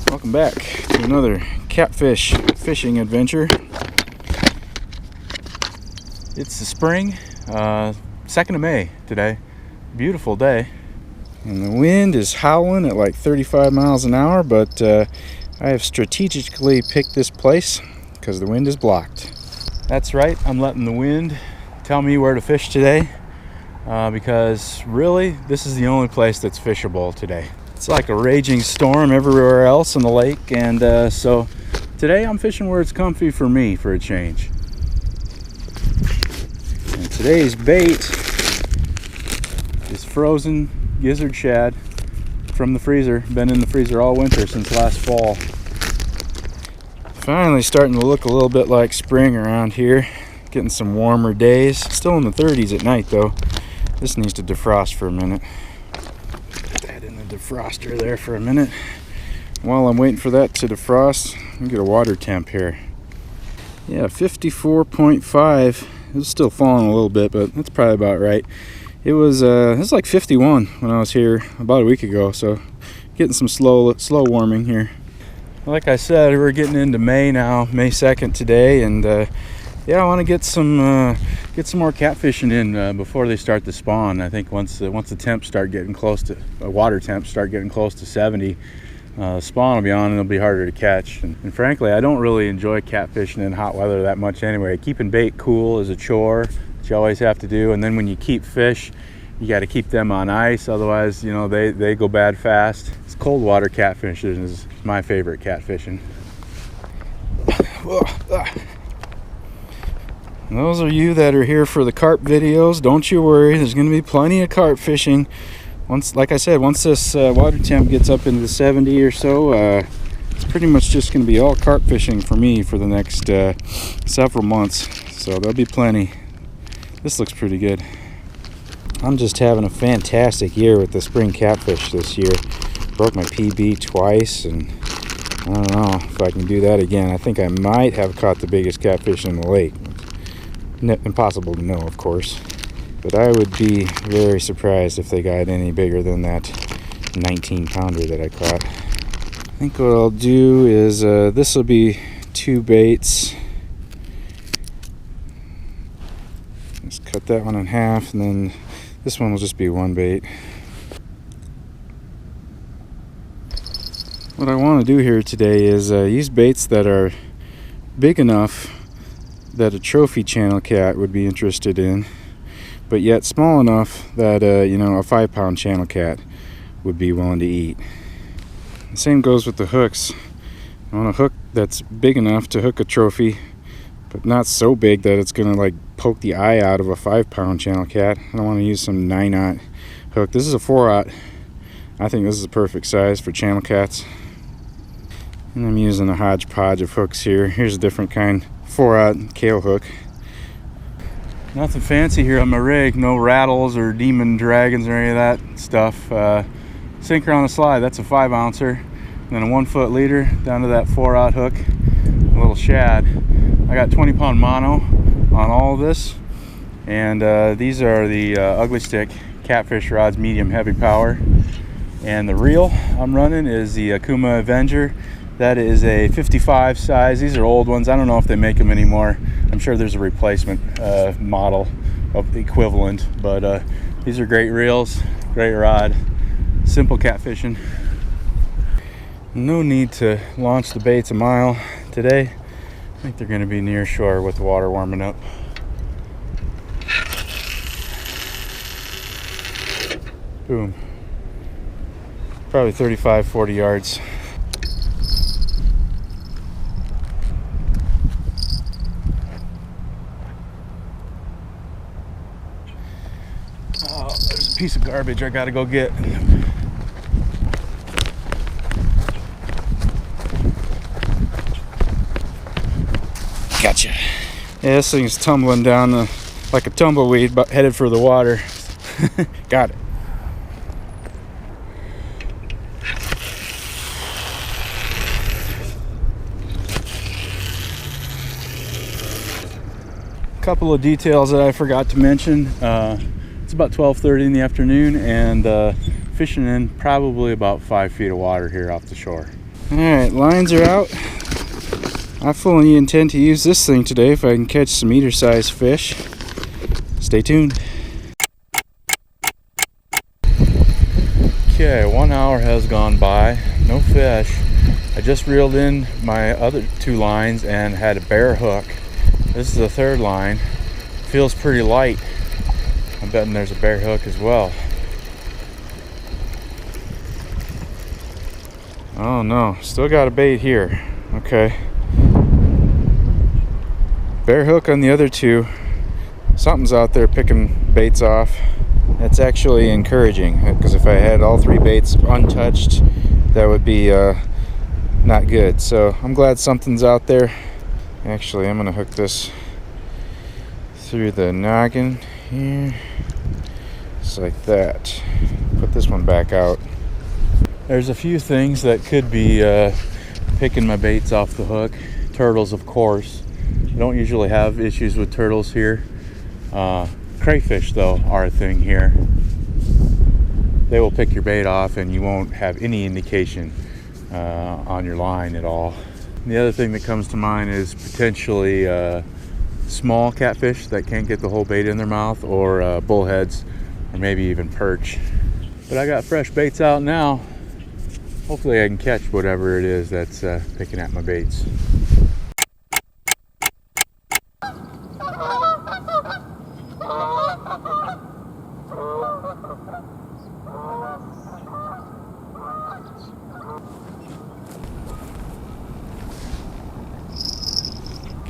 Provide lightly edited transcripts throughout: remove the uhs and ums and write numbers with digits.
Welcome back to another catfish fishing adventure. It's the spring, 2nd of May today. Beautiful day. And the wind is howling at like 35 miles an hour, but I have strategically picked this place because the wind is blocked. That's right, I'm letting the wind tell me where to fish today because really this is the only place that's fishable today. It's like a raging storm everywhere else in the lake, and so today I'm fishing where it's comfy for me for a change. And today's bait is frozen gizzard shad from the freezer. Been in the freezer all winter since last fall. Finally starting to look a little bit like spring around here. Getting some warmer days. Still in the 30s at night though. This needs to defrost for a minute. Put that in the defroster there for a minute. While I'm waiting for that to defrost, let me get a water temp here. Yeah, 54.5. It's still falling a little bit, but that's probably about right. It was like 51 when I was here about a week ago, so getting some slow warming here. Like I said, we're getting into May now, May 2nd today, and yeah, I want to get some more catfishing in before they start to spawn. I think once the temps start getting close to water temps start getting close to 70, spawn will be on and it'll be harder to catch. And frankly, I don't really enjoy catfishing in hot weather that much anyway. Keeping bait cool is a chore that you always have to do, and then when you keep fish, you got to keep them on ice, otherwise, you know, they go bad fast. It's cold water catfishing is my favorite catfishing. And those of you that are here for the carp videos, don't you worry, there's going to be plenty of carp fishing. Like I said, once this water temp gets up into the 70 or so, it's pretty much just going to be all carp fishing for me for the next several months. So there'll be plenty. This looks pretty good. I'm just having a fantastic year with the spring catfish this year. Broke my PB twice, and I don't know if I can do that again. I think I might have caught the biggest catfish in the lake. Impossible to know, of course, but I would be very surprised if they got any bigger than that 19-pounder that I caught. I think what I'll do is this will be 2 baits. Let's cut that one in half, and then this one will just be 1 bait. What I want to do here today is use baits that are big enough that a trophy channel cat would be interested in, but yet small enough that you know, a 5-pound channel cat would be willing to eat. The same goes with the hooks. I want a hook that's big enough to hook a trophy, but not so big that it's gonna like poke the eye out of a 5-pound channel cat. I don't want to use some 9-aught hook. This is a 4-aught. I think this is the perfect size for channel cats. And I'm using a hodgepodge of hooks here. Here's a different kind. 4-aught kale hook. Nothing fancy here on my rig. No rattles or demon dragons or any of that stuff. Sinker on the slide, that's a 5-ouncer. And then a 1-foot leader down to that 4-aught hook. A little shad. I got 20-pound mono on all of this. And these are the Ugly Stick catfish rods, medium heavy power. And the reel I'm running is the Akuma Avenger. That is a 55 size. These are old ones. I don't know if they make them anymore. I'm sure there's a replacement model of the equivalent, but these are great reels, great rod, simple catfishing. No need to launch the baits a mile today. I think they're going to be near shore with the water warming up. Boom. Probably 35-40 yards. Oh, there's a piece of garbage I gotta go get. Gotcha. Yeah, this thing's tumbling down like a tumbleweed, but headed for the water. Got it. Couple of details that I forgot to mention. It's about 12:30 in the afternoon, and fishing in probably about 5 feet of water here off the shore. Alright, lines are out. I fully intend to use this thing today if I can catch some eater-sized fish. Stay tuned. Okay, 1 hour has gone by, no fish. I just reeled in my other 2 lines and had a bare hook. This is the 3rd line. Feels pretty light. I'm betting there's a bare hook as well. Oh no, still got a bait here. Okay. Bare hook on the other 2. Something's out there picking baits off. That's actually encouraging, because if I had all 3 baits untouched, that would be not good. So I'm glad something's out there. Actually, I'm gonna hook this through the noggin here, just like that. Put this one back out. There's a few things that could be picking my baits off the hook. Turtles, of course. I don't usually have issues with turtles here. Crayfish, though, are a thing here. They will pick your bait off and you won't have any indication on your line at all. And the other thing that comes to mind is potentially small catfish that can't get the whole bait in their mouth, or bullheads, or maybe even perch. But I got fresh baits out now. Hopefully I can catch whatever it is that's picking at my baits.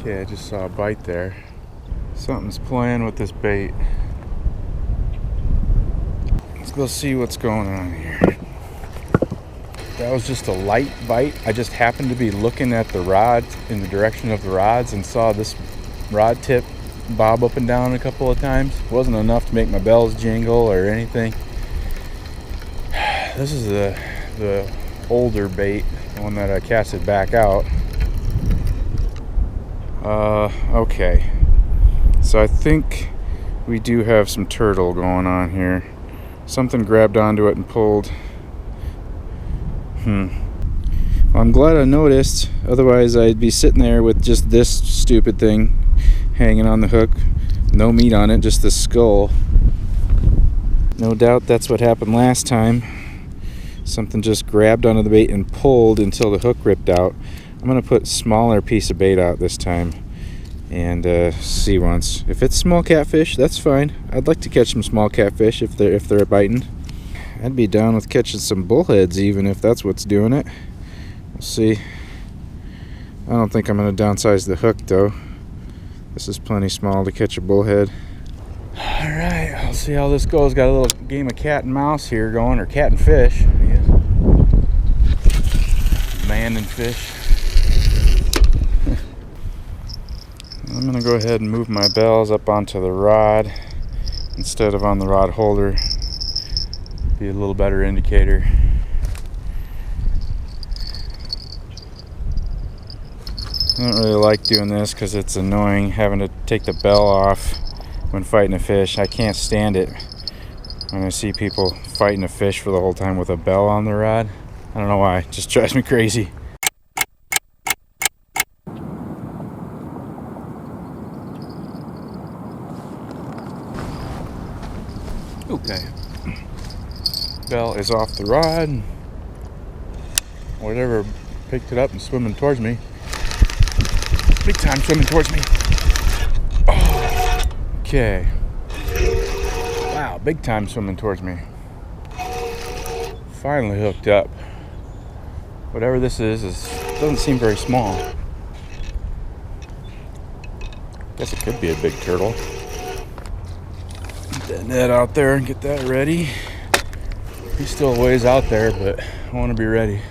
Okay, I just saw a bite there. Something's playing with this bait. Let's go see what's going on here. That was just a light bite. I just happened to be looking at the rod in the direction of the rods and saw this rod tip bob up and down a couple of times. It wasn't enough to make my bells jingle or anything. This is the older bait, the one that I casted back out. Okay. So I think we do have some turtle going on here. Something grabbed onto it and pulled. Well, I'm glad I noticed. Otherwise I'd be sitting there with just this stupid thing hanging on the hook. No meat on it, just the skull. No doubt that's what happened last time. Something just grabbed onto the bait and pulled until the hook ripped out. I'm going to put a smaller piece of bait out this time and see once. If it's small catfish, that's fine. I'd like to catch some small catfish if they're biting. I'd be down with catching some bullheads even if that's what's doing it. We'll see. I don't think I'm going to downsize the hook though. This is plenty small to catch a bullhead. Alright, I'll see how this goes. Got a little game of cat and mouse here going, or cat and fish, I guess. Man and fish. I'm going to go ahead and move my bells up onto the rod instead of on the rod holder. Be a little better indicator. I don't really like doing this because it's annoying having to take the bell off when fighting a fish. I can't stand it when I see people fighting a fish for the whole time with a bell on the rod. I don't know why, it just drives me crazy. Okay. Bell is off the rod. Whatever picked it up and swimming towards me. Big time swimming towards me. Oh. Okay. Wow, big time swimming towards me. Finally hooked up. Whatever this is doesn't seem very small. Guess it could be a big turtle. Get that net out there and get that ready. He's still a ways out there, but I want to be ready.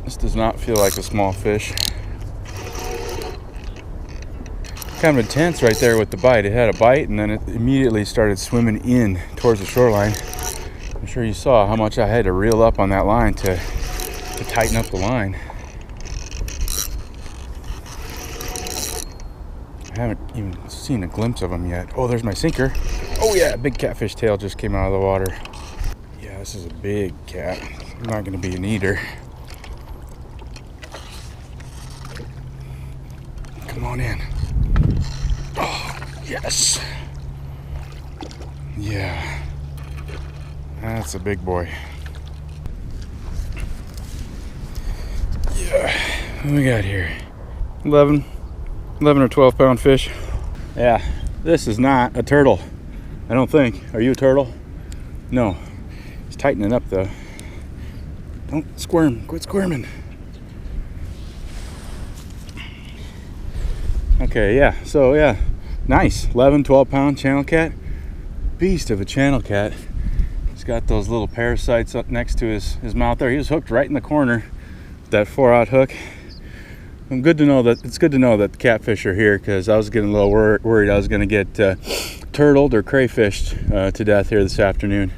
This does not feel like a small fish. Kind of intense right there with the bite. It had a bite and then it immediately started swimming in towards the shoreline. I'm sure you saw how much I had to reel up on that line to tighten up the line. I I haven't even seen a glimpse of them yet. Oh, there's my sinker. Oh yeah, big catfish tail just came out of the water. Yeah, this is a big cat. Not gonna be an eater. Come on in. Oh, yes. Yeah. That's a big boy. Yeah. What we got here? 11 or 12 pound fish. Yeah, this is not a turtle, I don't think. Are you a turtle? No. He's tightening up though. Don't squirm. Quit squirming. Okay, yeah. So yeah, nice. 11, 12 pound channel cat. Beast of a channel cat. He's got those little parasites up next to his mouth there. He was hooked right in the corner with that 4/0 hook. It's good to know that the catfish are here, because I was getting a little worried I was going to get turtled or crayfished to death here this afternoon.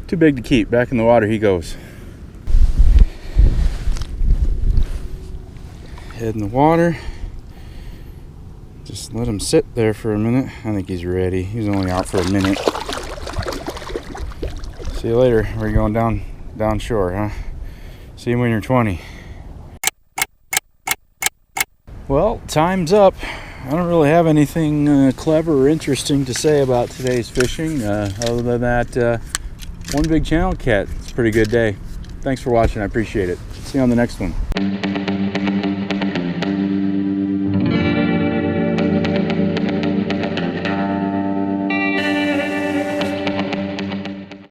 Too big to keep. Back in the water he goes. Head in the water. Just let him sit there for a minute. I think he's ready. He's only out for a minute. See you later. We're going down shore, huh? See you when you're 20. Well, time's up. I don't really have anything clever or interesting to say about today's fishing, other than that one big channel cat. It's a pretty good day. Thanks for watching. I appreciate it. See you on the next one.